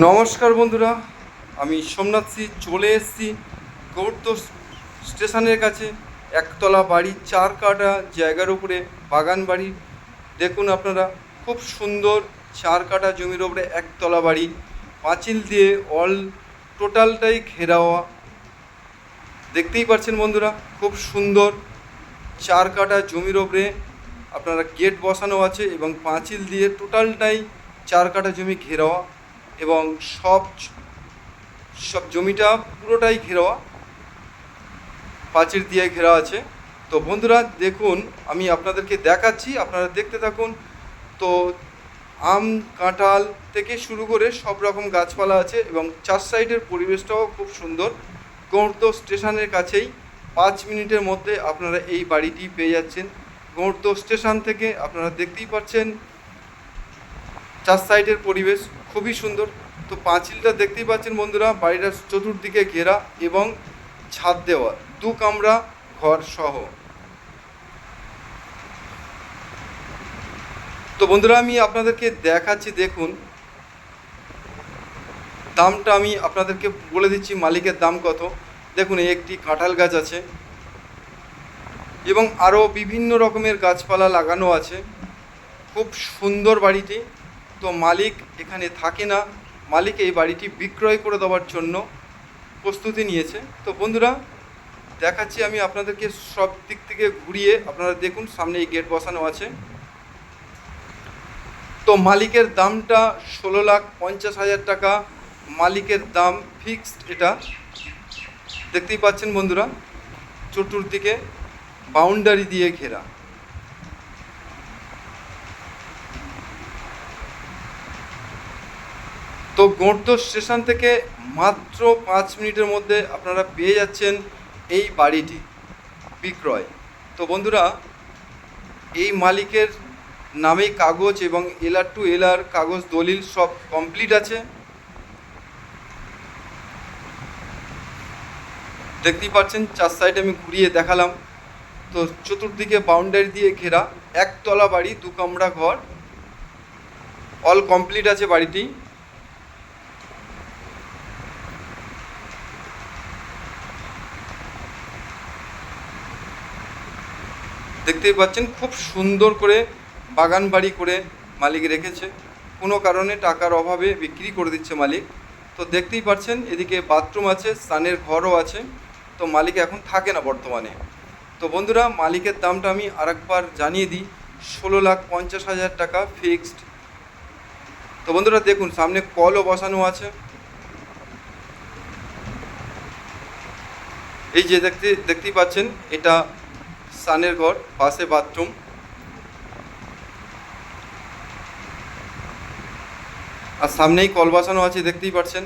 নমস্কার বন্ধুরা, আমি সোমনাথ সি চলে এসেছি গৌড় স্টেশনের কাছে। একতলা বাড়ি, 4 কাঠা জায়গার উপরে বাগান বাড়ি। দেখুন আপনারা, খুব সুন্দর 4 কাঠা জমির উপরে একতলা বাড়ি, পাঁচিল দিয়ে অল টোটালটাই ঘেরাওয়া। দেখতেই পাচ্ছেন বন্ধুরা, খুব সুন্দর 4 কাঠা জমির ওপরে আপনারা গেট বসানো আছে এবং পাঁচিল দিয়ে টোটালটাই 4 কাঠা জমি ঘেরাওয়া এবং সব সব জমিটা পুরোটাই ঘেরাওয়া, পাঁচিল দিয়ে ঘেরা আছে। তো বন্ধুরা দেখুন, আমি আপনাদেরকে দেখাচ্ছি, আপনারা দেখতে থাকুন। তো আম, কাঁঠাল থেকে শুরু করে সব রকম গাছপালা আছে এবং 4 সাইডের পরিবেশটাও খুব সুন্দর। গৌড় স্টেশনের কাছেই 5 মিনিটের মধ্যে আপনারা এই বাড়িটি পেয়ে যাচ্ছেন। গৌড় স্টেশন থেকে আপনারা দেখতেই পাচ্ছেন 4 সাইডের পরিবেশ খুবই সুন্দর। তো পাঁচিলটা দেখতেই পাচ্ছেন বন্ধুরা, বাড়িটার চতুর্দিকে ঘেরা এবং ছাদ দেওয়া, 2 কামরা ঘর সহ। তো বন্ধুরা আমি আপনাদেরকে দেখাচ্ছি, দেখুন দামটা আমি আপনাদেরকে বলে দিচ্ছি, মালিকের দাম কত। দেখুন, এই একটি কাঁঠাল গাছ আছে এবং আরও বিভিন্ন রকমের গাছপালা লাগানো আছে। খুব সুন্দর বাড়িটি। তো মালিক এখানে থাকে না, মালিক এই বাড়িটি বিক্রয় করে দেওয়ার জন্য প্রস্তুতি নিয়েছে। তো বন্ধুরা দেখাচ্ছি আমি আপনাদেরকে সব দিক থেকে ঘুরিয়ে, আপনারা দেখুন সামনে এই গেট বসানো আছে। তো মালিকের দামটা 16,50,000 টাকা মালিকের দাম, ফিক্সড। এটা দেখতেই পাচ্ছেন বন্ধুরা, চতুর্দিকে বাউন্ডারি দিয়ে ঘেরা। তো গৌড় স্টেশন থেকে মাত্র 5 মিনিটের মধ্যে আপনারা পেয়ে যাচ্ছেন এই বাড়িটি বিক্রয়। তো বন্ধুরা এই মালিকের নামেই কাগজ এবং LR2 LR কাগজ দলিল সব কমপ্লিট আছে। দেখতেই পাচ্ছেন 4 সাইডে আমি ঘুরিয়ে দেখালাম। তো চতুর্দিকে বাউন্ডারি দিয়ে ঘেরা, একতলা বাড়ি, 2 কামরা ঘর, অল কমপ্লিট আছে বাড়িটি। দেখতেই পাচ্ছেন খুব সুন্দর করে বাগান বাড়ি করে মালিক রেখেছে, কোনো কারণে টাকার অভাবে বিক্রি করে দিচ্ছে মালিক। তো দেখতেই পাচ্ছেন এদিকে বাথরুম আছে, স্নানের ঘরও আছে। তো মালিক এখন থাকে না বর্তমানে। তো বন্ধুরা মালিকের দামটা আমি আরেকবার জানিয়ে দিই, 16,50,000 টাকা ফিক্সড। তো বন্ধুরা দেখুন সামনে কলও বসানো আছে। এই যে দেখতেই পাচ্ছেন, এটা স্নানের ঘর, পাশে বাথরুম। আর সামনেই কল বসানো আছে, দেখতেই পাচ্ছেন।